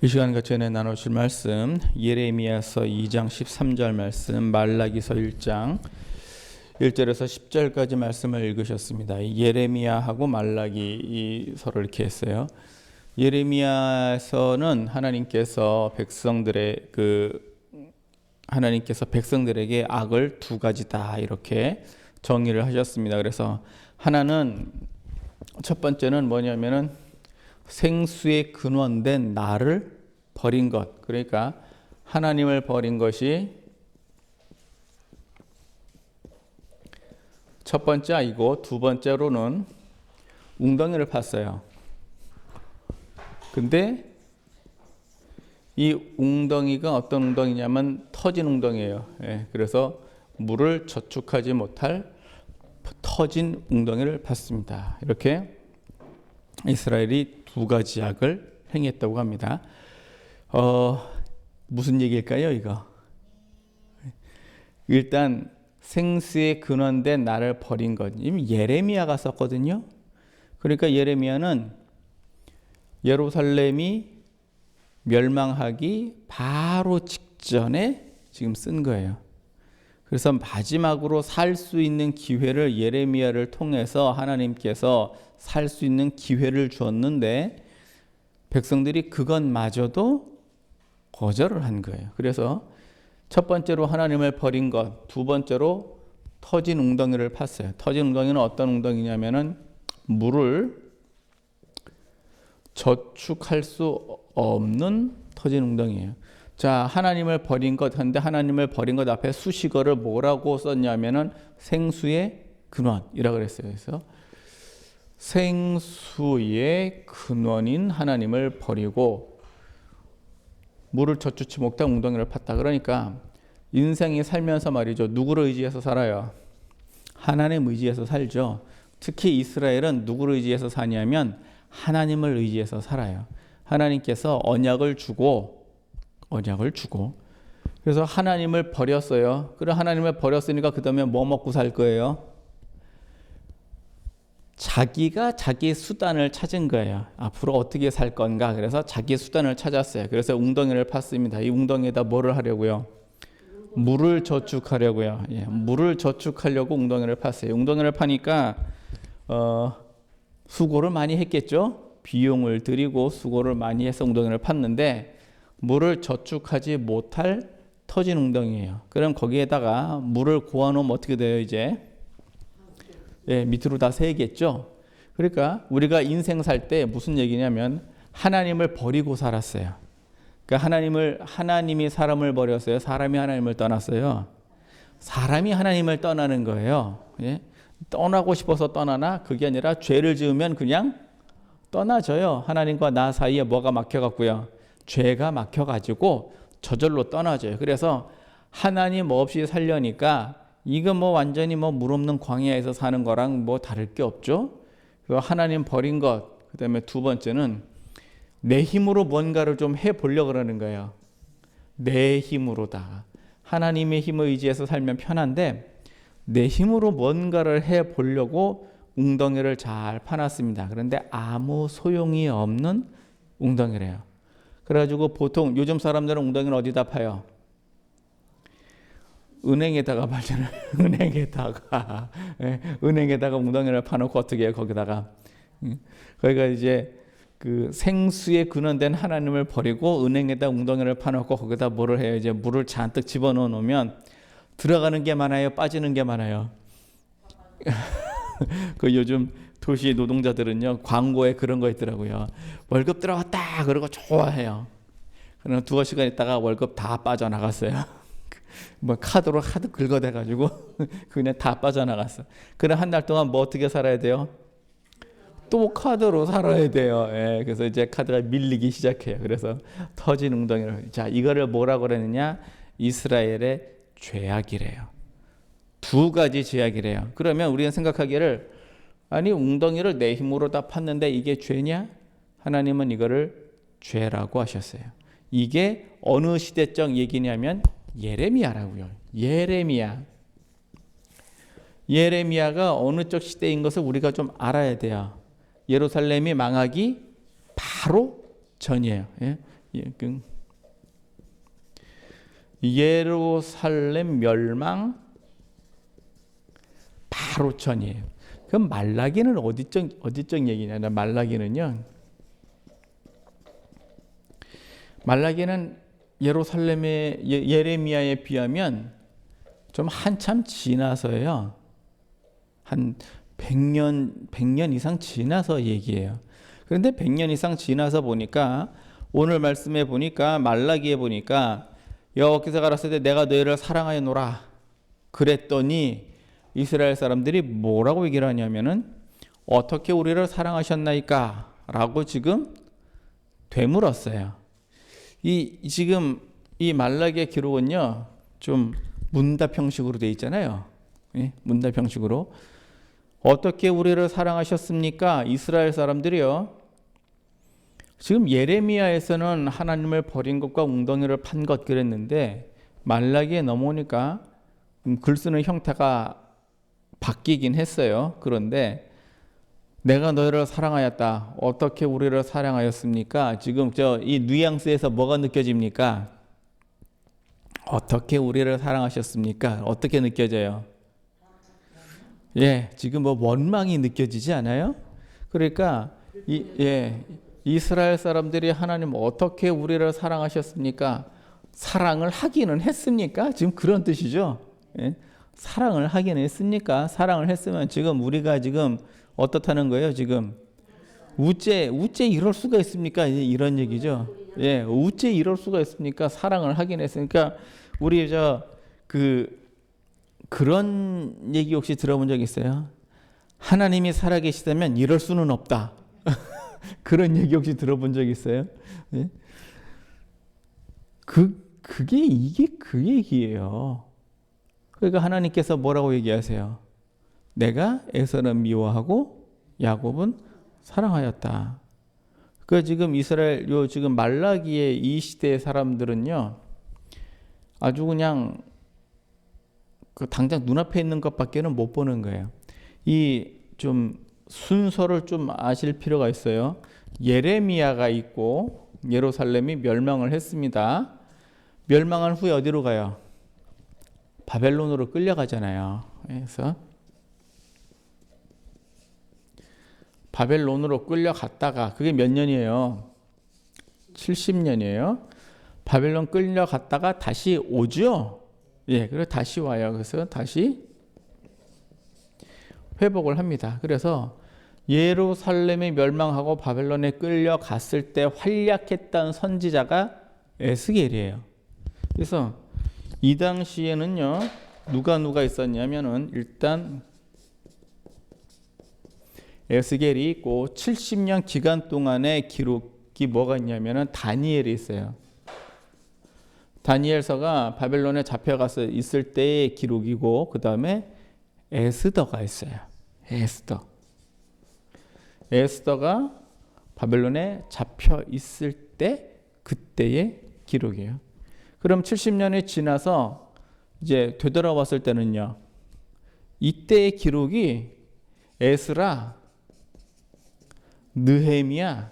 이 시간 같이 은혜 나누실 말씀 예레미야서 2장 13절 말씀, 말라기서 1장 1절에서 10절까지 말씀을 읽으셨습니다. 예레미야하고 말라기서를 이렇게 했어요. 예레미야에서는 하나님께서 백성들에게 악을 두 가지다 이렇게 정의를 하셨습니다. 그래서 하나는 첫 번째는 뭐냐면은 생수의 근원된 나를 버린 것. 그러니까 하나님을 버린 것이 첫 번째 아니고 두 번째로는 웅덩이를 팠어요. 근데 이 웅덩이가 어떤 웅덩이냐면 터진 웅덩이에요. 그래서 물을 저축하지 못할 터진 웅덩이를 팠습니다. 이렇게 이스라엘이 두 가지 악을 행했다고 합니다. 무슨 얘기일까요, 이거? 일단 생수의 근원된 나를 버린 것. 이미 예레미야가 썼거든요. 그러니까 예레미야는 예루살렘이 멸망하기 바로 직전에 지금 쓴 거예요. 그래서 마지막으로 살 수 있는 기회를 예레미야를 통해서 하나님께서 살 수 있는 기회를 주었는데 백성들이 그것마저도 거절을 한 거예요. 그래서 첫 번째로 하나님을 버린 것, 두 번째로 터진 웅덩이를 팠어요. 터진 웅덩이는 어떤 웅덩이냐면은 물을 저축할 수 없는 터진 웅덩이에요. 자, 하나님을 버린 것 한데 하나님을 버린 것 앞에 수식어를 뭐라고 썼냐면은 생수의 근원이라고 그랬어요. 그래서 생수의 근원인 하나님을 버리고 물을 저축치 못한 웅덩이를 팠다. 그러니까 인생이 살면서 말이죠. 누구를 의지해서 살아요? 하나님 의지해서 살죠. 특히 이스라엘은 누구를 의지해서 사냐면 하나님을 의지해서 살아요. 하나님께서 언약을 주고 그래서 하나님을 버렸어요. 그래 하나님을 버렸으니까 그 다음에 뭐 먹고 살 거예요? 자기가 자기 수단을 찾은 거예요. 앞으로 어떻게 살 건가? 그래서 자기 수단을 찾았어요. 그래서 웅덩이를 팠습니다. 이 웅덩이에다 뭐를 하려고요? 물을 저축하려고요. 물을 저축하려고 웅덩이를 팠어요. 웅덩이를 파니까 수고를 많이 했겠죠. 비용을 들이고 수고를 많이 해서 웅덩이를 팠는데 물을 저축하지 못할 터진 웅덩이에요. 그럼 거기에다가 물을 고아놓으면 어떻게 돼요? 이제 밑으로 다 새겠죠. 그러니까 우리가 인생 살 때 무슨 얘기냐면 하나님을 버리고 살았어요. 그러니까 하나님이 사람을 버렸어요. 사람이 하나님을 떠났어요. 사람이 하나님을 떠나는 거예요. 떠나고 싶어서 떠나나? 그게 아니라 죄를 지으면 그냥 떠나져요. 하나님과 나 사이에 뭐가 막혀갖고요. 죄가 막혀가지고 저절로 떠나져요. 그래서 하나님 없이 살려니까 이거 완전히 물 없는 광야에서 사는 거랑 다를 게 없죠. 하나님 버린 것. 그 다음에 두 번째는 내 힘으로 뭔가를 좀 해보려고 그러는 거예요. 내 힘으로다가. 하나님의 힘을 의지해서 살면 편한데 내 힘으로 뭔가를 해보려고 웅덩이를 잘 파놨습니다. 그런데 아무 소용이 없는 웅덩이래요. 그래가지고 보통 요즘 사람들은 웅덩이를 어디다 파요? 은행에다가 말잖아요. 은행에다가 웅덩이를 파놓고 어떻게 해요? 거기다가 이제 그 생수에 근원된 하나님을 버리고 은행에다 웅덩이를 파놓고 거기다 뭐를 해요? 이제 물을 잔뜩 집어넣어 놓으면 들어가는 게 많아요, 빠지는 게 많아요. 그 요즘 도시 노동자들은요 광고에 그런 거 있더라고요. 월급 들어왔다 그러고 좋아해요. 그러나 두어 시간 있다가 월급 다 빠져나갔어요. 카드로 하도 긁어대가지고 그냥 다 빠져나갔어. 그래 한 달 동안 어떻게 살아야 돼요? 또 카드로 살아야 돼요. 그래서 이제 카드가 밀리기 시작해요. 그래서 터진 웅덩이를. 자, 이거를 뭐라고 그러느냐? 이스라엘의 죄악이래요. 두 가지 죄악이래요. 그러면 우리는 생각하기를 아니 웅덩이를 내 힘으로 다 팠는데 이게 죄냐? 하나님은 이거를 죄라고 하셨어요. 이게 어느 시대적 얘기냐면 예레미야라고요. 예레미야가 어느 쪽 시대인 것을 우리가 좀 알아야 돼요. 예루살렘이 망하기 바로 전이에요. 예루살렘 멸망 바로 전이에요. 그럼 말라기는 어디적 얘기냐? 말라기는요. 말라기는 예루살렘의 예레미야에 비하면 좀 한참 지나서요. 한 100년 이상 지나서 얘기해요. 그런데 100년 이상 지나서 보니까 오늘 말씀에 보니까 말라기에 보니까 여호와께서 가라사대 내가 너희를 사랑하여 노라 그랬더니 이스라엘 사람들이 뭐라고 얘기를 하냐면은 어떻게 우리를 사랑하셨나이까 라고 지금 되물었어요. 지금 이 말라기의 기록은요 좀 문답 형식으로 돼 있잖아요. 예? 문답 형식으로 어떻게 우리를 사랑하셨습니까? 이스라엘 사람들이요. 지금 예레미야에서는 하나님을 버린 것과 웅덩이를 판 것 그랬는데 말라기에 넘어오니까 글 쓰는 형태가 바뀌긴 했어요. 그런데 내가 너희를 사랑하였다. 어떻게 우리를 사랑하였습니까? 지금 이 뉘앙스에서 뭐가 느껴집니까? 어떻게 우리를 사랑하셨습니까? 어떻게 느껴져요? 예, 지금 뭐 원망이 느껴지지 않아요? 그러니까 이스라엘 사람들이 하나님 어떻게 우리를 사랑하셨습니까? 사랑을 하기는 했습니까? 지금 그런 뜻이죠. 예? 사랑을 하기는 했습니까? 사랑을 했으면 지금 우리가 지금 어떻다는 거예요? 지금 우째 이럴 수가 있습니까? 이런 얘기죠. 예, 우째 이럴 수가 있습니까? 사랑을 하긴 했으니까 우리 그런 얘기 혹시 들어본 적 있어요? 하나님이 살아계시다면 이럴 수는 없다. 그런 얘기 혹시 들어본 적 있어요? 예? 이게 그 얘기예요. 그러니까 하나님께서 뭐라고 얘기하세요? 내가 에서는 미워하고 야곱은 사랑하였다. 그 지금 이스라엘 지금 말라기의 이 시대의 사람들은요, 아주 그냥 당장 눈앞에 있는 것밖에는 못 보는 거예요. 이 좀 순서를 좀 아실 필요가 있어요. 예레미야가 있고 예루살렘이 멸망을 했습니다. 멸망한 후에 어디로 가요? 바벨론으로 끌려가잖아요. 그래서 바벨론으로 끌려갔다가 그게 몇 년이에요? 70년이에요. 바벨론 끌려갔다가 다시 오죠. 예, 그래서 다시 와요. 그래서 다시 회복을 합니다. 그래서 예루살렘이 멸망하고 바벨론에 끌려갔을 때 활약했던 선지자가 에스겔이에요. 그래서 이 당시에는요, 누가 있었냐면은 일단 에스겔이 있고 70년 기간 동안의 기록이 뭐가 있냐면은 다니엘이 있어요. 다니엘서가 바벨론에 잡혀가서 있을 때의 기록이고 그 다음에 에스더가 있어요. 에스더가 바벨론에 잡혀 있을 때 그때의 기록이에요. 그럼 70년이 지나서 이제 되돌아왔을 때는요. 이때의 기록이 에스라, 느헤미야,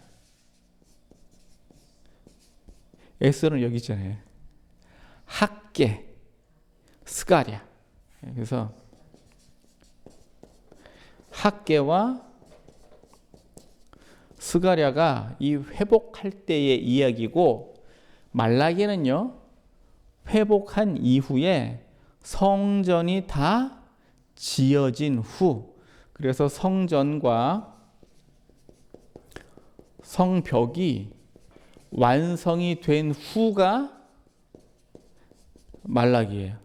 에스더는 여기 있잖아요. 학개, 스가랴. 그래서 학개와 스가랴가 이 회복할 때의 이야기고 말라기는요. 회복한 이후에 성전이 다 지어진 후 그래서 성전과 성벽이 완성이 된 후가 말라기예요.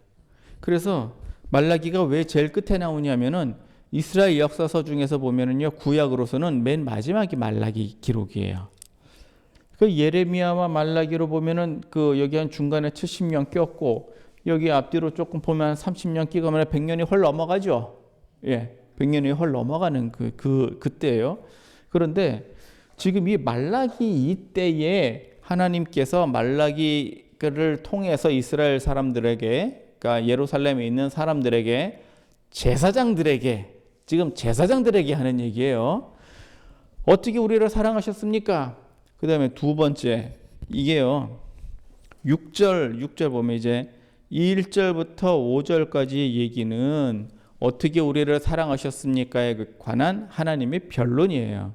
그래서 말라기가 왜 제일 끝에 나오냐면은 이스라엘 역사서 중에서 보면은요 구약으로서는 맨 마지막이 말라기 기록이에요. 그 예레미야와 말라기로 보면은 여기 한 중간에 70년 꼈고 여기 앞뒤로 조금 보면 한 30년 끼고면 100년이 헐 넘어가죠. 예, 100년이 헐 넘어가는 그때예요. 그런데 지금 이 말라기 이때에 하나님께서 말라기를 통해서 이스라엘 사람들에게, 그러니까 예루살렘에 있는 사람들에게, 제사장들에게, 지금 제사장들에게 하는 얘기예요. 어떻게 우리를 사랑하셨습니까? 그 다음에 두 번째, 이게요. 6절 보면 이제 1절부터 5절까지 얘기는 어떻게 우리를 사랑하셨습니까에 관한 하나님의 변론이에요.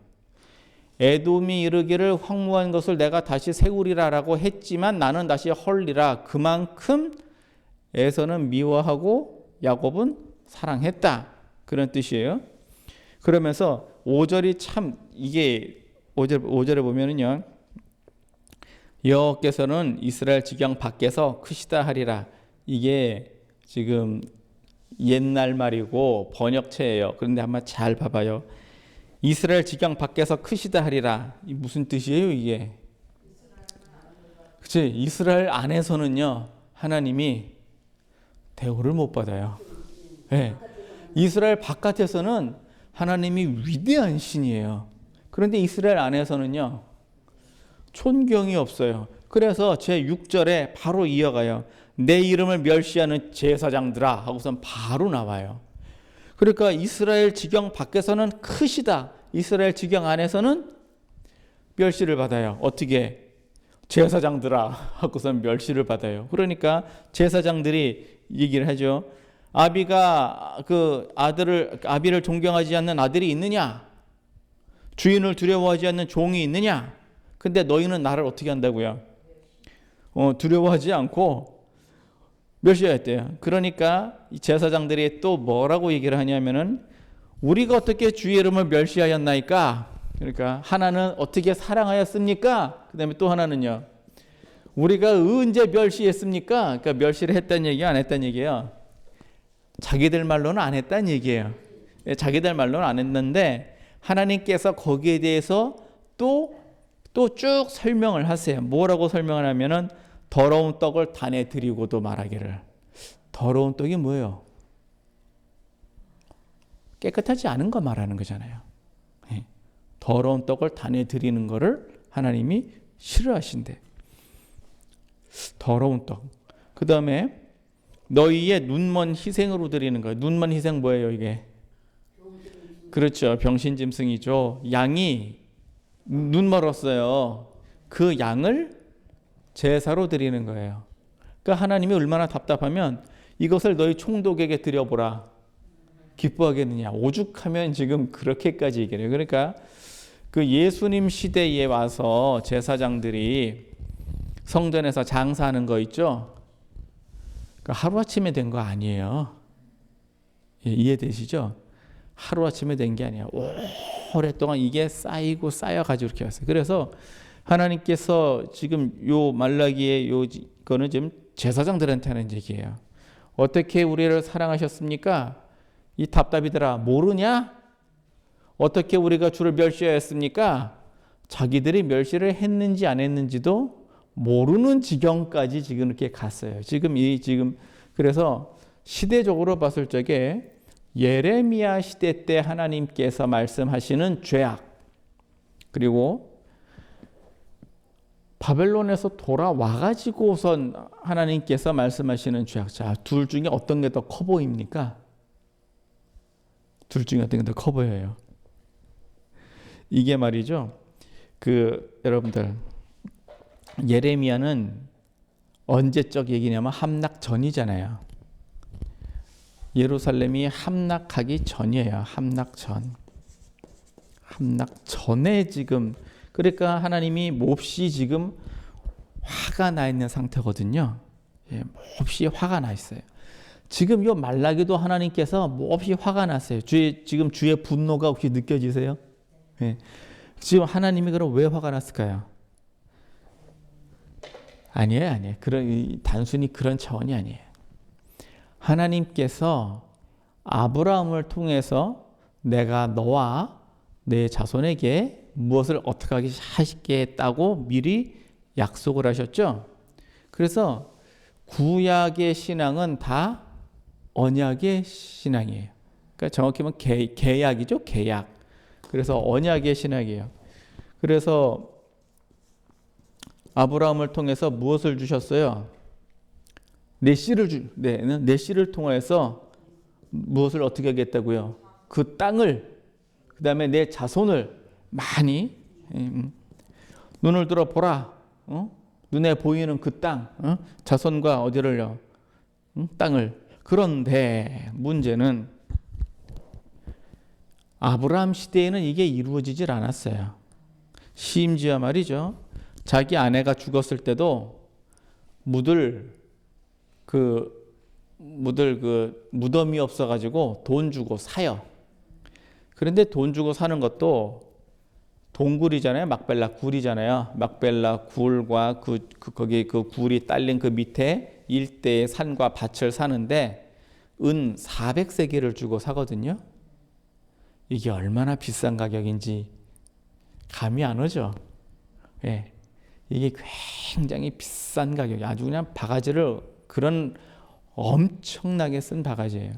에돔이 이르기를 황무한 것을 내가 다시 세우리라라고 했지만 나는 다시 헐리라. 그만큼 에서는 미워하고 야곱은 사랑했다. 그런 뜻이에요. 그러면서 5절이 참 이게 5절에 보면은요. 여호와께서는 이스라엘 지경 밖에서 크시다 하리라. 이게 지금 옛날 말이고 번역체예요. 그런데 한번 잘 봐봐요. 이스라엘 지경 밖에서 크시다 하리라. 이 무슨 뜻이에요, 이게? 그치? 이스라엘 안에서는요, 하나님이 대우를 못 받아요. 네. 이스라엘 바깥에서는 하나님이 위대한 신이에요. 그런데 이스라엘 안에서는요, 존경이 없어요. 그래서 제 6절에 바로 이어가요. 내 이름을 멸시하는 제사장들아 하고선 바로 나와요. 그러니까 이스라엘 지경 밖에서는 크시다. 이스라엘 지경 안에서는 멸시를 받아요. 어떻게? 제사장들아 하고선 멸시를 받아요. 그러니까 제사장들이 얘기를 하죠. 아비가 아비를 존경하지 않는 아들이 있느냐? 주인을 두려워하지 않는 종이 있느냐? 근데 너희는 나를 어떻게 한다고요? 두려워하지 않고 멸시했대요. 그러니까 이 제사장들이 또 뭐라고 얘기를 하냐면은 우리가 어떻게 주의 이름을 멸시하였나이까? 그러니까 하나는 어떻게 사랑하였습니까? 그다음에 또 하나는요. 우리가 언제 멸시했습니까? 그러니까 멸시를 했다는 얘기 안 했다는 얘기예요. 자기들 말로는 안 했다는 얘기예요. 자기들 말로는 안 했는데 하나님께서 거기에 대해서 또 쭉 설명을 하세요. 뭐라고 설명을 하면은 더러운 떡을 단에 드리고도 말하기를. 더러운 떡이 뭐예요? 깨끗하지 않은 거 말하는 거잖아요. 더러운 떡을 단에 드리는 거를 하나님이 싫어하신대. 더러운 떡. 그 다음에 너희의 눈먼 희생으로 드리는 거예요. 눈먼 희생 뭐예요, 이게? 그렇죠. 병신짐승이죠. 양이 눈 멀었어요. 그 양을 제사로 드리는 거예요. 그러니까 하나님이 얼마나 답답하면 이것을 너희 총독에게 드려보라. 기뻐하겠느냐. 오죽하면 지금 그렇게까지 얘기해요. 그러니까 그 예수님 시대에 와서 제사장들이 성전에서 장사하는 거 있죠. 그러니까 하루아침에 된 거 아니에요. 이해되시죠? 하루아침에 된 게 아니에요. 오랫동안 이게 쌓이고 쌓여가지고 이렇게 왔어요. 그래서 하나님께서 지금 요 말라기의 거는 지금 제사장들한테 하는 얘기예요. 어떻게 우리를 사랑하셨습니까? 이 답답이들아 모르냐? 어떻게 우리가 주를 멸시하였습니까? 자기들이 멸시를 했는지 안 했는지도 모르는 지경까지 지금 이렇게 갔어요. 지금 그래서 시대적으로 봤을 적에 예레미야 시대 때 하나님께서 말씀하시는 죄악, 그리고 바벨론에서 돌아와가지고선 하나님께서 말씀하시는 죄악. 자, 둘 중에 어떤 게 더 커 보입니까? 둘 중에 어떤 게 더 커 보여요? 이게 말이죠. 여러분들, 예레미야는 언제적 얘기냐면 함락 전이잖아요. 예루살렘이 함락하기 전이에요. 함락 전에 지금, 그러니까 하나님이 몹시 지금 화가 나 있는 상태거든요. 몹시 화가 나 있어요. 지금 요 말라기도 하나님께서 몹시 화가 났어요. 지금 주의 분노가 혹시 느껴지세요? 지금 하나님이 그럼 왜 화가 났을까요? 아니에요. 단순히 그런 차원이 아니에요. 하나님께서 아브라함을 통해서 내가 너와 내 자손에게 무엇을 어떻게 하시겠다고 미리 약속을 하셨죠. 그래서 구약의 신앙은 다 언약의 신앙이에요. 그러니까 정확히 말하면 계약이죠. 계약. 그래서 언약의 신앙이에요. 그래서 아브라함을 통해서 무엇을 주셨어요? 내 씨를 통해서 무엇을 어떻게 하겠다고요? 그 땅을, 그 다음에 내 자손을 많이 눈을 들어 보라. 눈에 보이는 그 땅, 자손과 어디를요? 땅을. 그런데 문제는 아브라함 시대에는 이게 이루어지질 않았어요. 심지어 말이죠. 자기 아내가 죽었을 때도 묻을 그 무덤이 없어가지고 돈 주고 사요. 그런데 돈 주고 사는 것도 동굴이잖아요. 막벨라 굴이잖아요. 막벨라 굴과 거기 그 굴이 딸린 그 밑에 일대의 산과 밭을 사는데 은 400세겔을 주고 사거든요. 이게 얼마나 비싼 가격인지 감이 안 오죠. 예. 이게 굉장히 비싼 가격이 아주 그냥 바가지를 그런 엄청나게 쓴 바가지예요.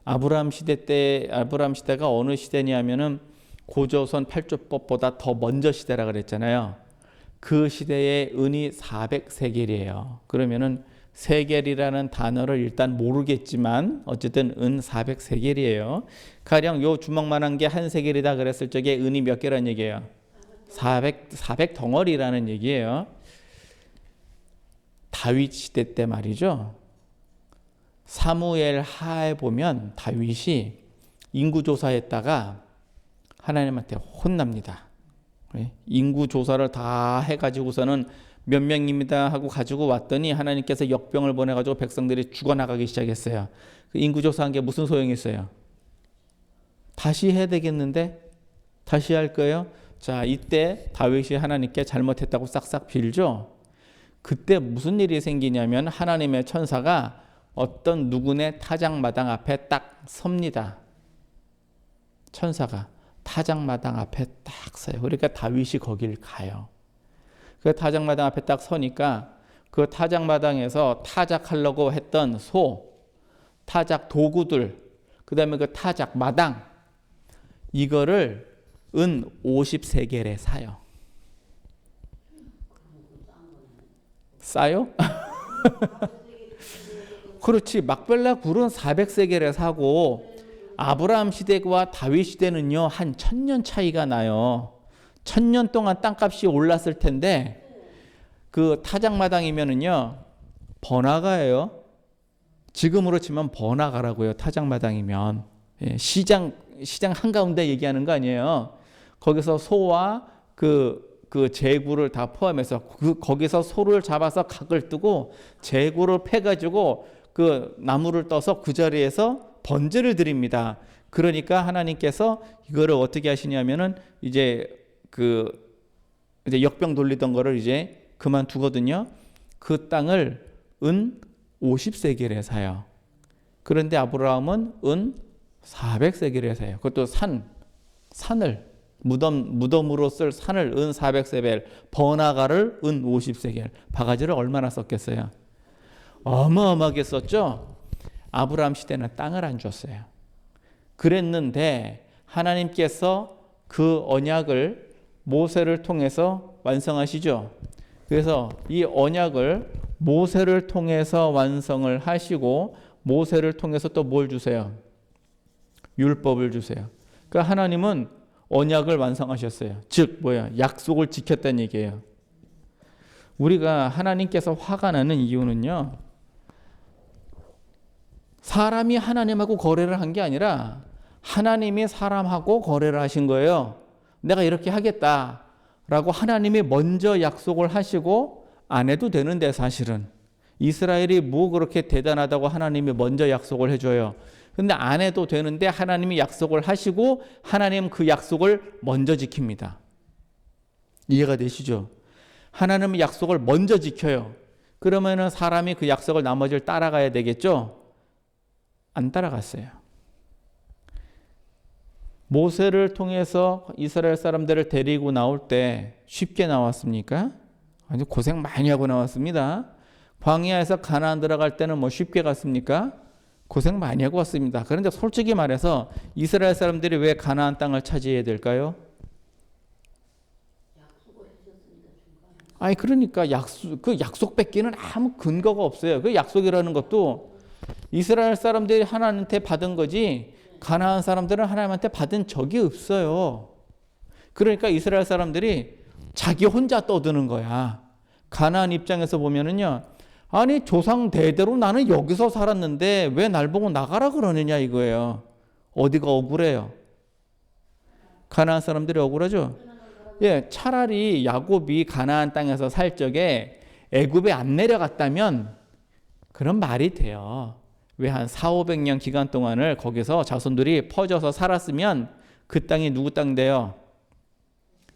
아브라함 시대가 어느 시대냐면은 고조선 8조법보다 더 먼저 시대라 그랬잖아요. 그 시대의 은이 400세겔이에요. 그러면은 세겔이라는 단어를 일단 모르겠지만 어쨌든 은 400세겔이에요. 가령 요 주먹만한 게 한 세겔이다 그랬을 적에 은이 몇 개란 얘기예요? 400 덩어리라는 얘기예요. 다윗 시대 때 말이죠. 사무엘 하에 보면 다윗이 인구조사했다가 하나님한테 혼납니다. 인구 조사를 다 해가지고서는 몇 명입니다 하고 가지고 왔더니 하나님께서 역병을 보내가지고 백성들이 죽어나가기 시작했어요. 그 인구 조사한 게 무슨 소용이 있어요? 다시 해야 되겠는데? 다시 할 거예요? 자, 이때 다윗이 하나님께 잘못했다고 싹싹 빌죠. 그때 무슨 일이 생기냐면 하나님의 천사가 어떤 누구네 타작마당 앞에 딱 섭니다. 천사가 타작마당 앞에 딱 서요. 그러니까 다윗이 거길 가요. 그 타작마당 앞에 딱 서니까 그 타작마당에서 타작하려고 했던 타작 도구들, 그 다음에 그 타작마당, 이거를 은 50세겔에 사요. 싸요? 그렇지. 막벨라 굴은 400세겔에 사고 아브라함 시대와 다윗 시대는요 한 1000년 차이가 나요. 1000년 동안 땅값이 올랐을 텐데 그 타작마당이면은요 번화가예요. 지금으로 치면 번화가라고요. 타작마당이면 시장 한가운데 얘기하는 거 아니에요. 거기서 소와 그 제구를 다 포함해서 거기서 소를 잡아서 각을 뜨고 제구를 패가지고 그 나무를 떠서 그 자리에서 번제를 드립니다. 그러니까 하나님께서 이거를 어떻게 하시냐면은 이제 역병 돌리던 거를 이제 그만두거든요. 그 땅을 은 50세겔에 사요. 그런데 아브라함은 은 400세겔에 사요. 그것도 산을 무덤으로 쓸 산을 은 400세겔, 번화가를 은 50세겔, 바가지를 얼마나 썼겠어요? 어마어마하게 썼죠. 아브라함 시대는 땅을 안 줬어요. 그랬는데 하나님께서 그 언약을 모세를 통해서 완성하시죠. 그래서 이 언약을 모세를 통해서 완성을 하시고 모세를 통해서 또 뭘 주세요? 율법을 주세요. 그러니까 하나님은 언약을 완성하셨어요. 즉 약속을 지켰다는 얘기예요. 우리가 하나님께서 화가 나는 이유는요. 사람이 하나님하고 거래를 한 게 아니라 하나님이 사람하고 거래를 하신 거예요. 내가 이렇게 하겠다라고 하나님이 먼저 약속을 하시고 안 해도 되는데 사실은 이스라엘이 뭐 그렇게 대단하다고 하나님이 먼저 약속을 해줘요. 근데 안 해도 되는데 하나님이 약속을 하시고 하나님 그 약속을 먼저 지킵니다. 이해가 되시죠? 하나님은 약속을 먼저 지켜요. 그러면은 사람이 그 약속을 나머지를 따라가야 되겠죠? 안 따라갔어요. 모세를 통해서 이스라엘 사람들을 데리고 나올 때 쉽게 나왔습니까? 아주 고생 많이 하고 나왔습니다. 광야에서 가나안 들어갈 때는 뭐 쉽게 갔습니까? 고생 많이 하고 왔습니다. 그런데 솔직히 말해서 이스라엘 사람들이 왜 가나안 땅을 차지해야 될까요? 그러니까 약속 뺏기는 아무 근거가 없어요. 그 약속이라는 것도 이스라엘 사람들이 하나님한테 받은 거지 가나안 사람들은 하나님한테 받은 적이 없어요. 그러니까 이스라엘 사람들이 자기 혼자 떠드는 거야. 가나안 입장에서 보면은요, 아니 조상 대대로 나는 여기서 살았는데 왜 날 보고 나가라 그러느냐 이거예요. 어디가 억울해요? 가나안 사람들이 억울하죠. 예, 차라리 야곱이 가나안 땅에서 살 적에 애굽에 안 내려갔다면 그런 말이 돼요. 왜 한 400~500년 기간 동안을 거기서 자손들이 퍼져서 살았으면 그 땅이 누구 땅 돼요?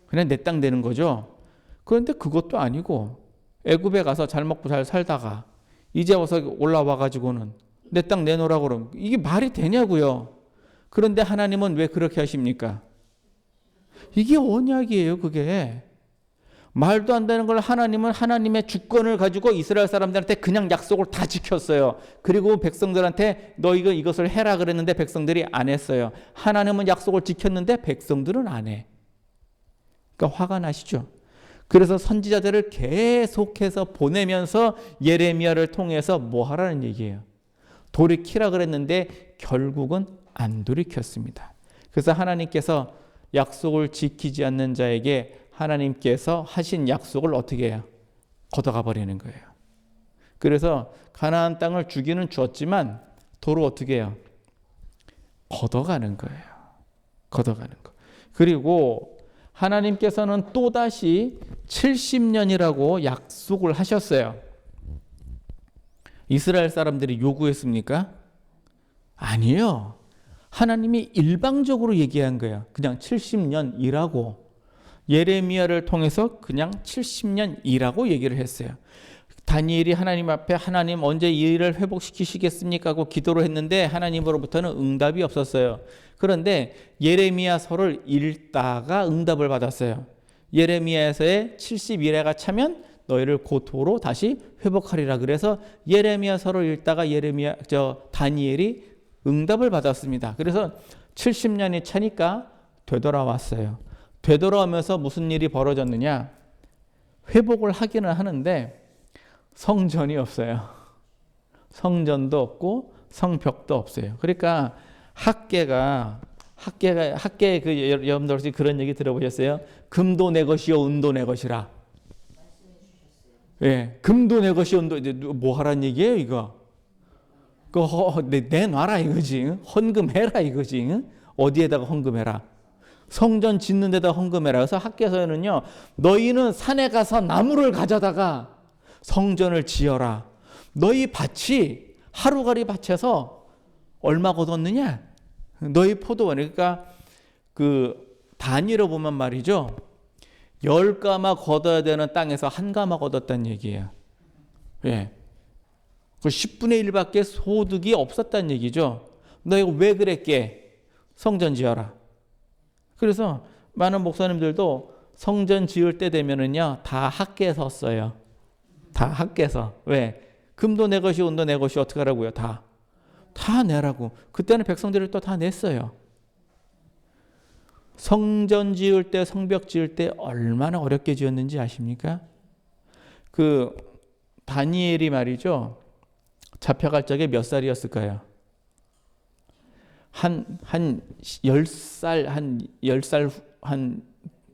그냥 내 땅 되는 거죠. 그런데 그것도 아니고 애굽에 가서 잘 먹고 잘 살다가 이제 와서 올라와 가지고는 내 땅 내놓으라고 그러면 이게 말이 되냐고요. 그런데 하나님은 왜 그렇게 하십니까? 이게 언약이에요. 그게 말도 안 되는 걸 하나님은 하나님의 주권을 가지고 이스라엘 사람들한테 그냥 약속을 다 지켰어요. 그리고 백성들한테 너 이것을 해라 그랬는데 백성들이 안 했어요. 하나님은 약속을 지켰는데 백성들은 안 해. 그러니까 화가 나시죠. 그래서 선지자들을 계속해서 보내면서 예레미야를 통해서 뭐 하라는 얘기예요. 돌이키라 그랬는데 결국은 안 돌이켰습니다. 그래서 하나님께서 약속을 지키지 않는 자에게 하나님께서 하신 약속을 어떻게 해요? 걷어가 버리는 거예요. 그래서 가나안 땅을 주기는 주었지만 도로 어떻게 해요? 걷어가는 거예요. 걷어가는 거. 그리고 하나님께서는 또다시 70년이라고 약속을 하셨어요. 이스라엘 사람들이 요구했습니까? 아니요. 하나님이 일방적으로 얘기한 거예요. 그냥 70년이라고. 예레미야를 통해서 그냥 70년이라고 얘기를 했어요. 다니엘이 하나님 앞에 하나님 언제 이 일을 회복시키시겠습니까? 하고 기도를 했는데 하나님으로부터는 응답이 없었어요. 그런데 예레미야서를 읽다가 응답을 받았어요. 예레미야서에 70일에가 차면 너희를 그 도로 다시 회복하리라. 그래서 예레미야서를 읽다가 다니엘이 응답을 받았습니다. 그래서 70년이 차니까 되돌아왔어요. 되돌아오면서 무슨 일이 벌어졌느냐? 회복을 하기는 하는데 성전이 없어요. 성전도 없고 성벽도 없어요. 그러니까 학계가 여러분들 혹시 그런 얘기 들어보셨어요? 금도 내 것이요 은도 내 것이라. 예, 금도 내 것이요 은도 뭐 하란 얘기예요 이거? 내놔라 이거지. 헌금해라 이거지. 어디에다가 헌금해라? 성전 짓는 데다 헌금해라. 그래서 학계에서는요, 너희는 산에 가서 나무를 가져다가 성전을 지어라. 너희 밭이 하루가리 밭에서 얼마 거뒀느냐? 너희 포도원. 그러니까 그 단위로 보면 말이죠. 10가마 거둬야 되는 땅에서 1가마 거뒀다는 얘기예요. 예. 그 10분의 1밖에 소득이 없었다는 얘기죠. 너희가 왜 그랬게? 성전 지어라. 그래서 많은 목사님들도 성전 지을 때 되면은요, 다 학계에서 써요. 다 학계에서. 왜? 금도 내 것이 은도 내 것이 어떻게 하라고요? 다 내라고. 그때는 백성들이 또 다 냈어요. 성전 지을 때, 성벽 지을 때 얼마나 어렵게 지었는지 아십니까? 그 다니엘이 말이죠. 잡혀갈 적에 몇 살이었을까요? 한 10살, 한 10살, 한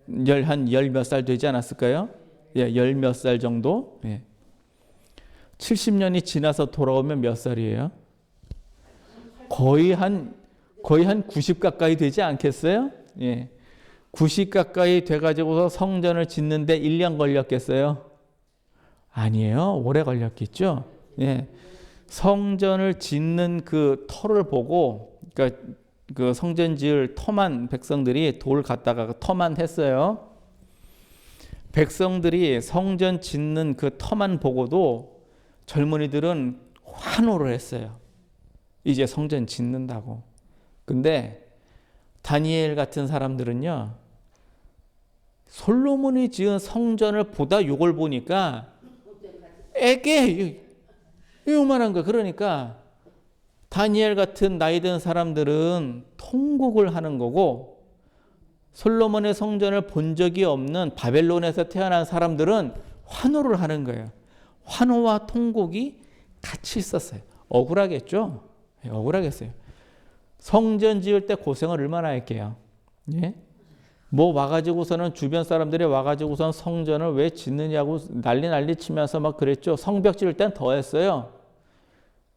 열 몇 살 되지 않았을까요? 예, 열 몇 살 정도? 예. 70년이 지나서 돌아오면 몇 살이에요? 거의 한 90 가까이 되지 않겠어요? 예. 90 가까이 돼가지고서 성전을 짓는데 1년 걸렸겠어요? 아니에요. 오래 걸렸겠죠? 예. 성전을 짓는 그 터를 보고, 그러니까 그 성전 지을 터만 백성들이 돌 갖다가 터만 했어요. 백성들이 성전 짓는 그 터만 보고도 젊은이들은 환호를 했어요. 이제 성전 짓는다고. 근데 다니엘 같은 사람들은요, 솔로몬이 지은 성전을 보다 이걸 보니까 애게 요만한 거. 그러니까 다니엘 같은 나이 든 사람들은 통곡을 하는 거고, 솔로몬의 성전을 본 적이 없는 바벨론에서 태어난 사람들은 환호를 하는 거예요. 환호와 통곡이 같이 있었어요. 억울하겠죠? 억울하겠어요. 성전 지을 때 고생을 얼마나 했게요? 예? 뭐 와가지고서는 주변 사람들이 와가지고선 성전을 왜 짓느냐고 난리 치면서 막 그랬죠. 성벽 지을 땐 더 했어요.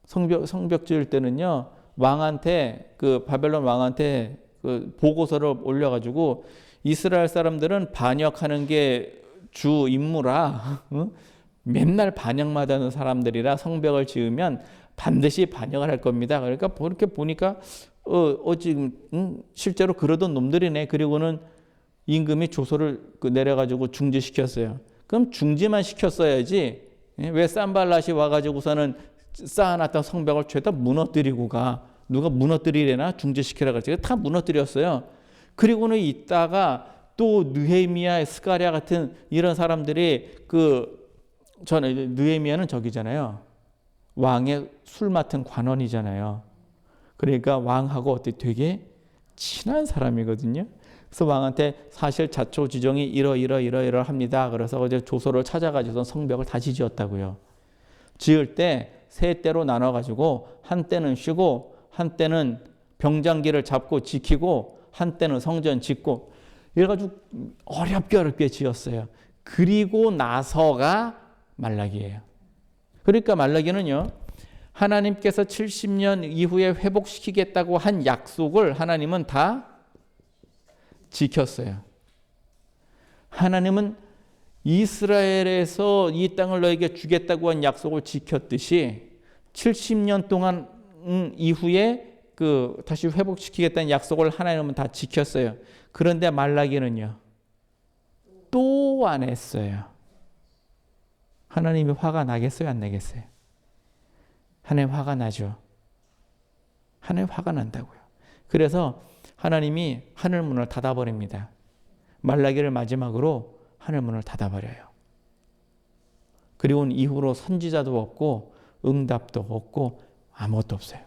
성벽 지을 때는요, 왕한테, 그 바벨론 왕한테 그 보고서를 올려가지고 이스라엘 사람들은 반역하는 게 주 임무라, 응? 맨날 반역만 하는 사람들이라 성벽을 지으면 반드시 반역을 할 겁니다. 그러니까 그렇게 보니까 지금 실제로 그러던 놈들이네. 그리고는 임금이 조서를 내려가지고 중지시켰어요. 그럼 중지만 시켰어야지. 왜 산발랏이 와가지고서는 쌓아놨던 성벽을 죄다 무너뜨리고 가. 누가 무너뜨리려나 중지시키라 그랬지. 다 무너뜨렸어요. 그리고는 있다가 또 느헤미야, 스가랴 같은 이런 사람들이 저는 느헤미야는 저기잖아요. 왕의 술 맡은 관원이잖아요. 그러니까 왕하고 어떻게 되게 친한 사람이거든요. 그래서 왕한테 사실 자초지종이 이러합니다. 그래서 어제 조서를 찾아가지고 성벽을 다시 지었다고요. 지을 때 세 때로 나눠가지고 한때는 쉬고 한때는 병장기를 잡고 지키고 한때는 성전 짓고 이래가지고 어렵게 지었어요. 그리고 나서가 말라기예요. 그러니까 말라기는요, 하나님께서 70년 이후에 회복시키겠다고 한 약속을 하나님은 다 지켰어요. 하나님은 이스라엘에서 이 땅을 너에게 주겠다고 한 약속을 지켰듯이 70년 동안 이후에 다시 회복시키겠다는 약속을 하나님은 다 지켰어요. 그런데 말라기는요, 또 안 했어요. 하나님이 화가 나겠어요, 안 나겠어요? 하나님 화가 나죠. 하나님 화가 난다고요. 그래서 하나님이 하늘 문을 닫아버립니다. 말라기를 마지막으로 하늘 문을 닫아버려요. 그리고 이후로 선지자도 없고 응답도 없고 아무것도 없어요.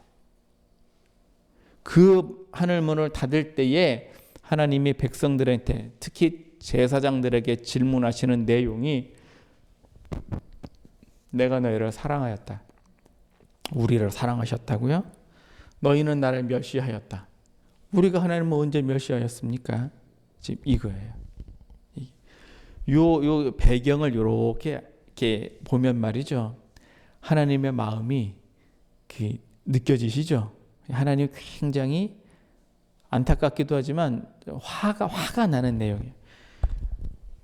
그 하늘 문을 닫을 때에 하나님이 백성들한테, 특히 제사장들에게 질문하시는 내용이 내가 너희를 사랑하였다. 우리를 사랑하셨다고요? 너희는 나를 멸시하였다. 우리가 하나님을 언제 멸시하였습니까? 지금 이거예요. 요 배경을 이렇게 보면 말이죠. 하나님의 마음이 느껴지시죠? 하나님 굉장히 안타깝기도 하지만 화가 나는 내용이에요.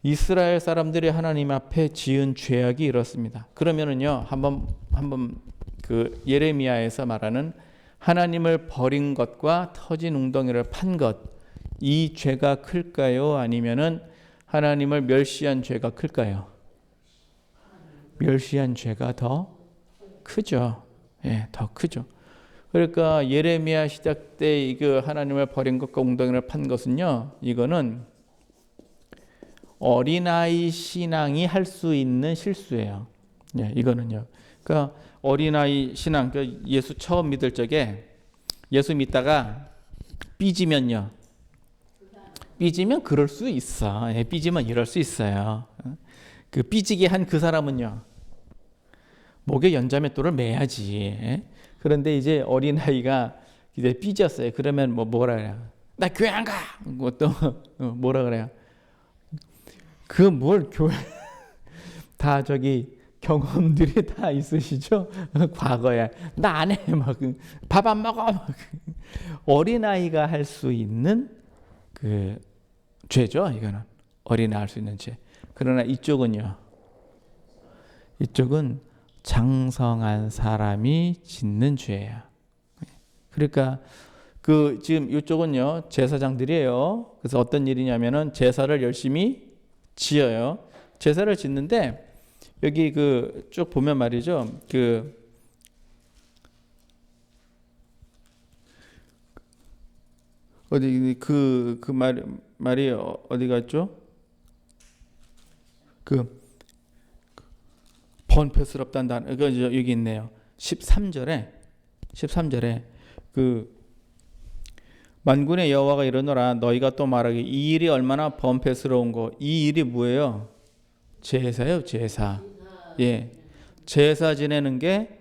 이스라엘 사람들이 하나님 앞에 지은 죄악이 이렇습니다. 그러면은요, 한번 예레미야에서 말하는 하나님을 버린 것과 터진 웅덩이를 판 것, 이 죄가 클까요? 아니면은 하나님을 멸시한 죄가 클까요? 멸시한 죄가 더 크죠. 예, 더 크죠. 그러니까 예레미야 시작 때 이거 하나님을 버린 것과 웅덩이를 판 것은요, 이거는 어린아이 신앙이 할 수 있는 실수예요. 예, 이거는요. 그러니까 어린아이 신앙, 그러니까 예수 처음 믿을 적에 예수 믿다가 삐지면 그럴 수 있어. 예, 삐지면 이럴 수 있어요. 그 삐지게 한 그 사람은요, 목에 연자맷돌을 매야지. 예? 그런데 이제 어린아이가 이제 삐졌어요. 그러면 뭐라 그래요? 나 교회 안 가! 또 뭐라 그래요? 뭘 교회 다 경험들이 다 있으시죠? 과거에 나 안 해, 밥 안 먹어. 어린아이가 할 수 있는 죄죠. 이거는 어린아이 할 수 있는 죄. 그러나 이쪽은 장성한 사람이 짓는 죄예요. 그러니까 지금 이쪽은요, 제사장들이에요. 그래서 어떤 일이냐면은 제사를 열심히 지어요. 제사를 짓는데 여기 쭉 보면 말이죠. 어디 말이 어디 갔죠? 번패스럽다는 단어, 여기 있네요. 13절에 만군의 여호와가 이르노라 너희가 또 말하기 이 일이 얼마나 번패스러운고. 이 일이 뭐예요? 제사예요, 제사. 예, 제사 지내는 게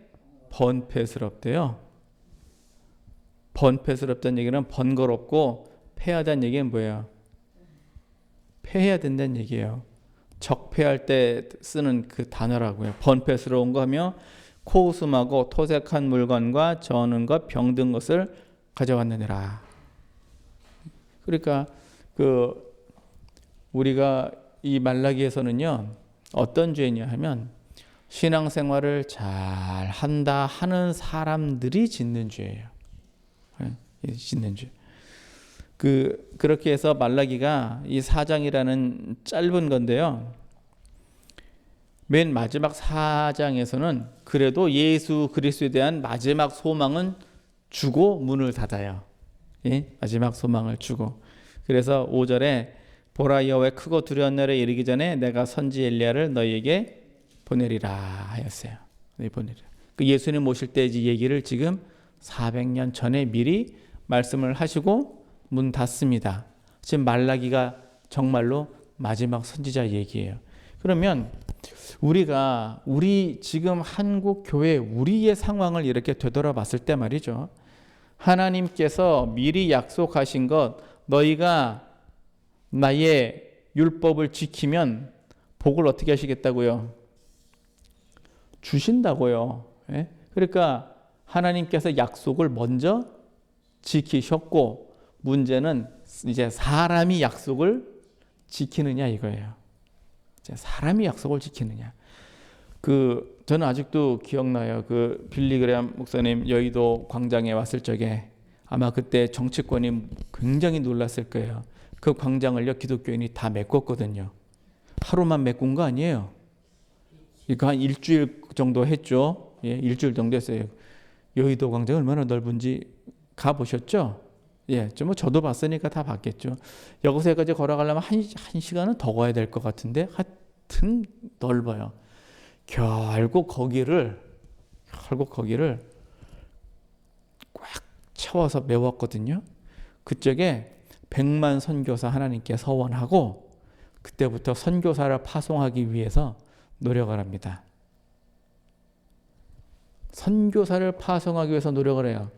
번패스럽대요. 번패스럽다는 얘기는 번거롭고 패하다는 얘기는 뭐예요? 패해야 된다는 얘기예요. 적폐할 때 쓰는 그 단어라고요. 번패스러운 거 하며 코웃음하고 토색한 물건과 저는 것 병든 것을 가져왔느니라. 그러니까 우리가 이 말라기에서는요, 어떤 죄냐 하면 신앙생활을 잘 한다 하는 사람들이 짓는 죄예요. 짓는 죄. 그렇게 해서 말라기가 이 4장이라는 짧은 건데요. 맨 마지막 4장에서는 그래도 예수 그리스도에 대한 마지막 소망은 주고 문을 닫아요. 예? 마지막 소망을 주고. 그래서 5절에 보라 여호와의 크고 두려운 날에 이르기 전에 내가 선지 엘리야를 너희에게 보내리라 하였어요. 보내리라. 그 예수님 오실 때 이 얘기를 지금 400년 전에 미리 말씀을 하시고 문 닫습니다. 지금 말라기가 정말로 마지막 선지자 얘기예요. 그러면 우리 지금 한국 교회 우리의 상황을 이렇게 되돌아봤을 때 말이죠. 하나님께서 미리 약속하신 것, 너희가 나의 율법을 지키면 복을 어떻게 하시겠다고요? 주신다고요. 예? 그러니까 하나님께서 약속을 먼저 지키셨고, 문제는 이제 사람이 약속을 지키느냐 이거예요. 이제 사람이 약속을 지키느냐. 저는 아직도 기억나요. 빌리그레암 목사님 여의도 광장에 왔을 적에 아마 그때 정치권이 굉장히 놀랐을 거예요. 그 광장을요 기독교인이 다 메꿨거든요. 하루만 메꾼 거 아니에요. 그러니까 한 일주일 정도 했죠. 예, 일주일 정도 했어요. 여의도 광장 얼마나 넓은지 가보셨죠? 예, 저도 봤으니까 다 봤겠죠. 여기서까지 걸어가려면 한 시간은 더 가야 될 것 같은데 하여튼 넓어요. 결국 거기를 꽉 채워서 메웠거든요. 그쪽에 100만 선교사 하나님께 서원하고 그때부터 선교사를 파송하기 위해서 노력을 합니다. 선교사를 파송하기 위해서 노력을 해요.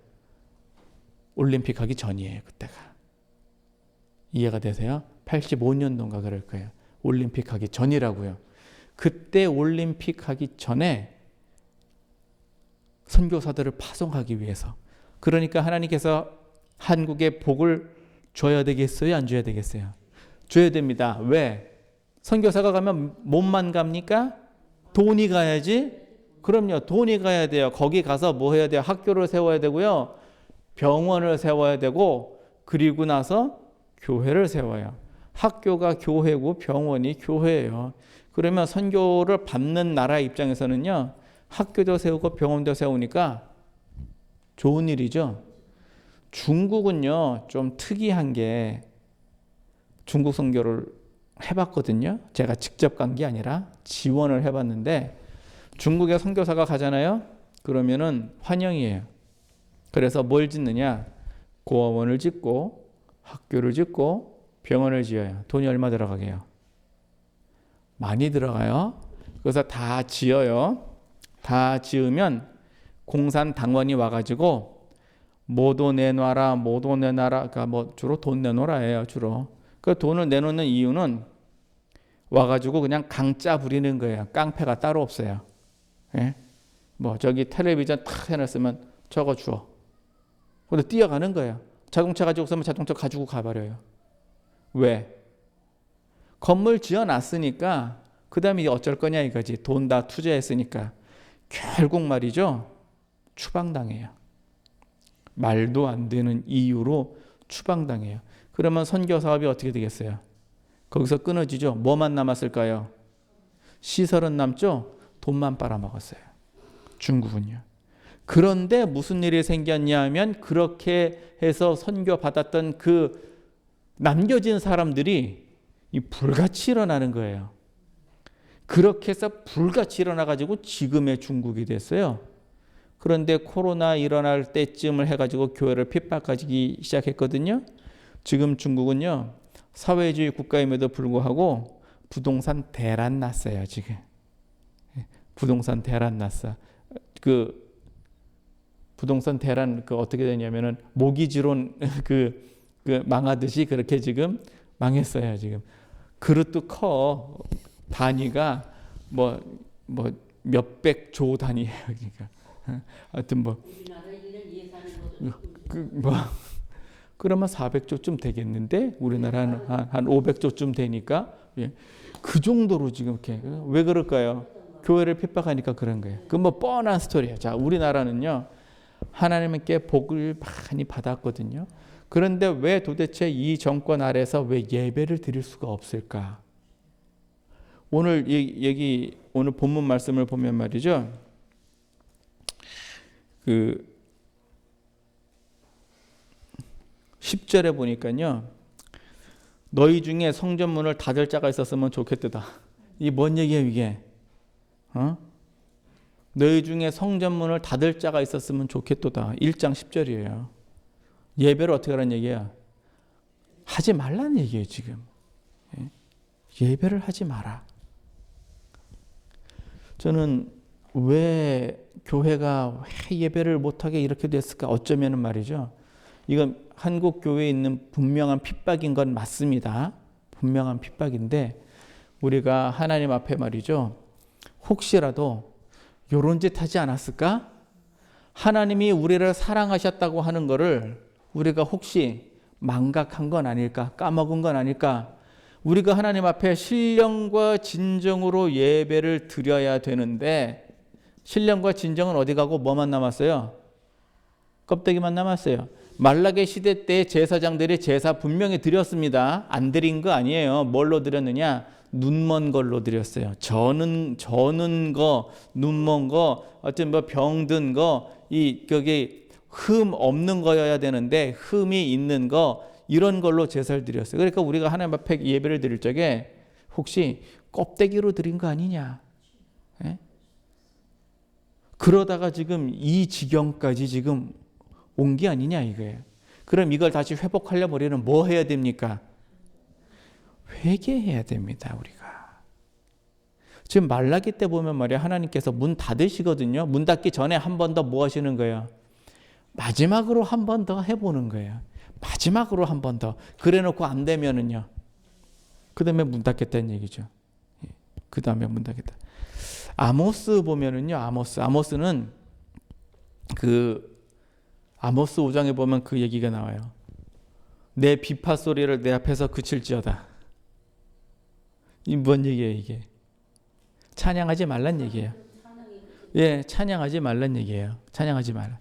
올림픽 하기 전이에요. 그때가. 이해가 되세요? 85년도인가 그럴 거예요. 올림픽 하기 전이라고요. 그때 올림픽 하기 전에 선교사들을 파송하기 위해서. 그러니까 하나님께서 한국에 복을 줘야 되겠어요? 안 줘야 되겠어요? 줘야 됩니다. 왜? 선교사가 가면 몸만 갑니까? 돈이 가야지. 그럼요. 돈이 가야 돼요. 거기 가서 뭐 해야 돼요? 학교를 세워야 되고요. 병원을 세워야 되고, 그리고 나서 교회를 세워요. 학교가 교회고 병원이 교회예요. 그러면 선교를 받는 나라 입장에서는요, 학교도 세우고 병원도 세우니까 좋은 일이죠. 중국은요, 좀 특이한 게 중국 선교를 해봤거든요. 제가 직접 간 게 아니라 지원을 해봤는데, 중국에 선교사가 가잖아요. 그러면은 환영이에요. 그래서 뭘 짓느냐? 고아원을 짓고 학교를 짓고 병원을 지어요. 돈이 얼마 들어가게요? 많이 들어가요. 그래서 다 지어요. 다 지으면 공산당원이 와가지고 모두 내놔라, 모두 내놔라. 그러니까 주로 돈 내놓으라예요. 주로. 그 돈을 내놓는 이유는 와가지고 그냥 강짜 부리는 거예요. 깡패가 따로 없어요. 예? 저기 텔레비전 탁 해놨으면 저거 주워. 근데 뛰어가는 거예요. 자동차 가지고 있으면 자동차 가지고 가버려요. 왜? 건물 지어놨으니까 그 다음에 어쩔 거냐 이거지. 돈 다 투자했으니까. 결국 말이죠. 추방당해요. 말도 안 되는 이유로 추방당해요. 그러면 선교 사업이 어떻게 되겠어요? 거기서 끊어지죠. 뭐만 남았을까요? 시설은 남죠. 돈만 빨아먹었어요. 중국은요. 그런데 무슨 일이 생겼냐 하면 그렇게 해서 선교 받았던 그 남겨진 사람들이 불같이 일어나는 거예요. 그렇게 해서 불같이 일어나가지고 지금의 중국이 됐어요. 그런데 코로나 일어날 때쯤을 해가지고 교회를 핍박하기 시작했거든요. 지금 중국은요, 사회주의 국가임에도 불구하고 부동산 대란 났어요. 지금 부동산 대란 났어. 부동산 대란 어떻게 되냐면은 모기지론 망하듯이 그렇게 지금 망했어요. 지금 그릇도 커. 단위가 뭐 몇백 조 단위예요. 그러니까 하여튼 그러면 400조쯤 되겠는데 우리나라는 한 500조쯤 되니까 예. 그 정도로 지금 이렇게 왜 그럴까요? 교회를 핍박하니까 그런 거예요. 그 뭐 뻔한 스토리예요. 자, 우리나라는요 하나님께 복을 많이 받았거든요. 그런데 왜 도대체 이 정권 아래서 왜 예배를 드릴 수가 없을까? 오늘 오늘 본문 말씀을 보면 말이죠. 그 10절에 보니까요. 너희 중에 성전문을 닫을 자가 있었으면 좋겠다. 이게 뭔 얘기예요, 이게? 너희 중에 성전문을 닫을 자가 있었으면 좋겠다. 1장 10절이에요. 예배를 어떻게 하라는 얘기야? 하지 말라는 얘기예요, 지금. 예배를 하지 마라. 저는 왜 교회가 왜 예배를 못하게 이렇게 됐을까? 어쩌면은 말이죠. 이건 한국 교회에 있는 분명한 핍박인 건 맞습니다. 분명한 핍박인데 우리가 하나님 앞에 말이죠. 혹시라도 요런 짓 하지 않았을까? 하나님이 우리를 사랑하셨다고 하는 거를 우리가 혹시 망각한 건 아닐까? 까먹은 건 아닐까? 우리가 하나님 앞에 신령과 진정으로 예배를 드려야 되는데 신령과 진정은 어디 가고 뭐만 남았어요? 껍데기만 남았어요. 말라게 시대 때 제사장들이 제사 분명히 드렸습니다. 안 드린 거 아니에요. 뭘로 드렸느냐? 눈먼 걸로 드렸어요. 저는 거, 눈먼 거, 어쨌든 뭐 병든 거, 거기 흠 없는 거여야 되는데 흠이 있는 거 이런 걸로 제사를 드렸어요. 그러니까 우리가 하나님 앞에 예배를 드릴 적에 혹시 껍데기로 드린 거 아니냐? 예? 그러다가 지금 이 지경까지 지금 온 게 아니냐 이거예요. 그럼 이걸 다시 회복하려면 우리는 뭐 해야 됩니까? 회개해야 됩니다. 우리가. 지금 말라기 때 보면 말이야 하나님께서 문 닫으시거든요. 문 닫기 전에 한 번 더 뭐 하시는 거예요? 마지막으로 한 번 더 해보는 거예요. 마지막으로 한 번 더. 그래 놓고 안 되면은요. 그 다음에 문 닫겠다는 얘기죠. 그 다음에 문 닫겠다. 아모스 보면은요. 아모스는 아모스 5장에 보면 그 얘기가 나와요. 내 비파 소리를 내 앞에서 그칠지어다. 이 뭔 얘기예요 이게? 찬양하지 말란 얘기예요. 예, 찬양하지 말란 얘기예요. 찬양하지 말라.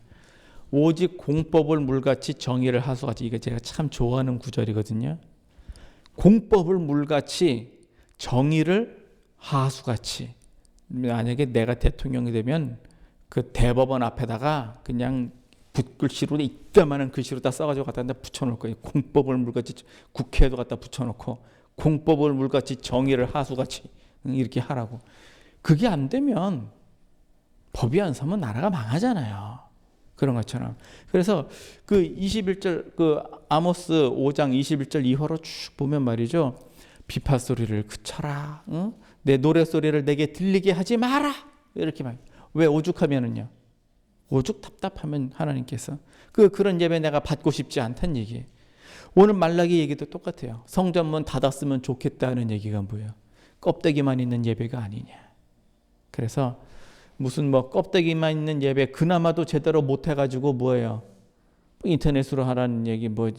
오직 공법을 물같이 정의를 하수같이. 이게 제가 참 좋아하는 구절이거든요. 공법을 물같이 정의를 하수같이. 만약에 내가 대통령이 되면 그 대법원 앞에다가 그냥 붓글씨로 이따만한 글씨로 다 써가지고 갖다 붙여놓을 거예요. 공법을 물같이 국회에도 갖다 붙여놓고 공법을 물같이 정의를 하수같이 이렇게 하라고. 그게 안 되면 법이 안 서면 나라가 망하잖아요. 그런 것처럼. 그래서 그 21절 그 아모스 5장 21절 이하로 쭉 보면 말이죠. 비파 소리를 그쳐라. 응? 내 노래 소리를 내게 들리게 하지 마라. 이렇게 말. 왜 오죽하면은요. 오죽 답답하면 하나님께서 그런 예배 내가 받고 싶지 않다는 얘기예요. 오늘 말라기 얘기도 똑같아요. 성전문 닫았으면 좋겠다는 얘기가 뭐예요? 껍데기만 있는 예배가 아니냐. 그래서 무슨 뭐 껍데기만 있는 예배 그나마도 제대로 못 해가지고 뭐예요? 인터넷으로 하라는 얘기 뭐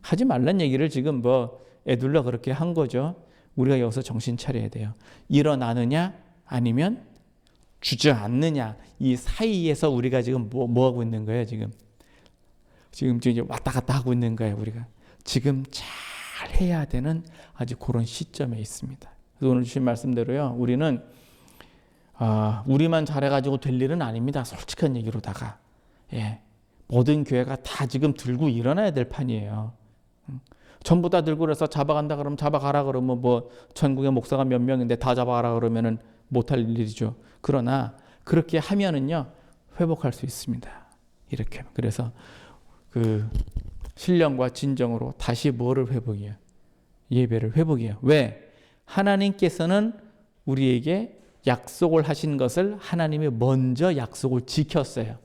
하지 말란 얘기를 지금 뭐 애둘러 그렇게 한 거죠. 우리가 여기서 정신 차려야 돼요. 일어나느냐 아니면 주저앉느냐 이 사이에서 우리가 지금 뭐 하고 있는 거예요? 지금 왔다 갔다 하고 있는 거예요. 우리가 지금 잘 해야 되는 아주 그런 시점에 있습니다. 그래서 오늘 주신 말씀대로요. 우리는 우리만 잘해가지고 될 일은 아닙니다. 솔직한 얘기로다가 모든 교회가 다 지금 들고 일어나야 될 판이에요. 전부 다 들고 그래서 잡아간다 그러면 잡아가라 그러면 뭐 전국의 목사가 몇 명인데 다 잡아가라 그러면은 못할 일이죠. 그러나 그렇게 하면은요 회복할 수 있습니다. 이렇게 그래서 그 신령과 진정으로 다시 뭐를 회복해요? 예배를 회복해요. 왜? 하나님께서는 우리에게 약속을 하신 것을 하나님이 먼저 약속을 지켰어요.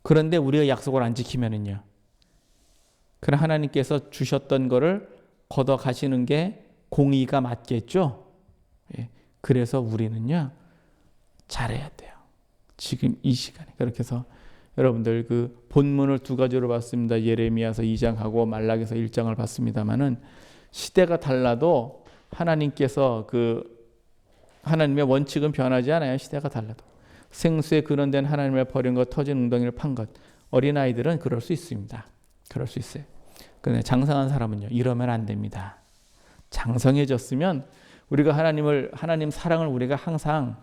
그런데 우리가 약속을 안 지키면은요. 그럼 하나님께서 주셨던 거를 걷어 가시는 게 공의가 맞겠죠. 예. 그래서 우리는요 잘해야 돼요. 지금 이 시간에. 그렇게 해서 여러분들 그 본문을 두 가지로 봤습니다. 예레미야서 2장하고 말라기서 1장을 봤습니다만은 시대가 달라도 하나님께서 그 하나님의 원칙은 변하지 않아요. 시대가 달라도. 생수에 근원된 하나님을 버린 것, 터진 웅덩이를 판 것. 어린아이들은 그럴 수 있습니다. 그럴 수 있어요. 그런데 장성한 사람은요. 이러면 안 됩니다. 장성해졌으면 우리가 하나님 사랑을 우리가 항상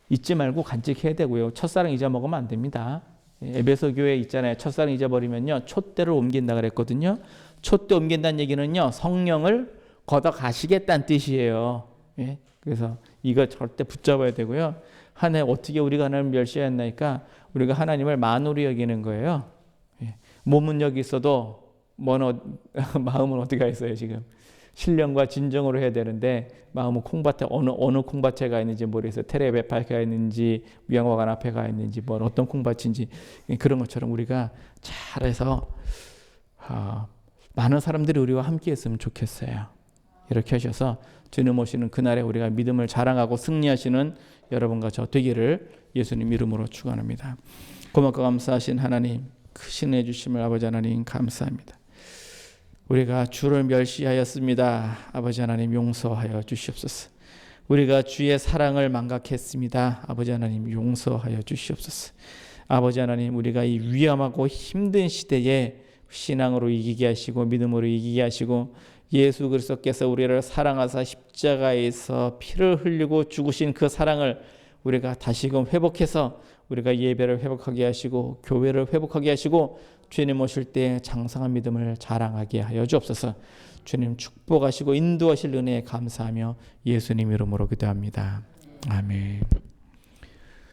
잊지 말고 간직해야 되고요. 첫사랑 잊어먹으면 안 됩니다. 에베소 교회 있잖아요. 첫사랑 잊어버리면요. 촛대를 옮긴다 그랬거든요. 촛대 옮긴다는 얘기는요. 성령을 걷어가시겠다는 뜻이에요. 예? 그래서 이거 절대 붙잡아야 되고요. 한 해 어떻게 우리가 하나님을 멸시했나니까 우리가 하나님을 만으로 여기는 거예요. 예. 몸은 여기 있어도 마음은 어디가 있어요 지금. 신령과 진정으로 해야 되는데 마음은 콩밭에 어느 콩밭에 가 있는지 모르겠어요. 테레베파에 가 있는지 무양화관 앞에 가 있는지 어떤 콩밭인지 그런 것처럼 우리가 잘해서 많은 사람들이 우리와 함께 했으면 좋겠어요. 이렇게 하셔서 주님 오시는 그날에 우리가 믿음을 자랑하고 승리하시는 여러분과 저 되기를 예수님 이름으로 축원합니다. 고맙고 감사하신 하나님, 크신 애 주심을 아버지 하나님 감사합니다. 우리가 주를 멸시하였습니다. 아버지 하나님 용서하여 주시옵소서. 우리가 주의 사랑을 망각했습니다. 아버지 하나님 용서하여 주시옵소서. 아버지 하나님 우리가 이 위험하고 힘든 시대에 신앙으로 이기게 하시고 믿음으로 이기게 하시고 예수 그리스도께서 우리를 사랑하사 십자가에서 피를 흘리고 죽으신 그 사랑을 우리가 다시금 회복해서 우리가 예배를 회복하게 하시고 교회를 회복하게 하시고 주님 오실 때 장성한 믿음을 자랑하게 하여 주옵소서. 주님 축복하시고 인도하실 은혜에 감사하며 예수님 이름으로 기도합니다. 아멘.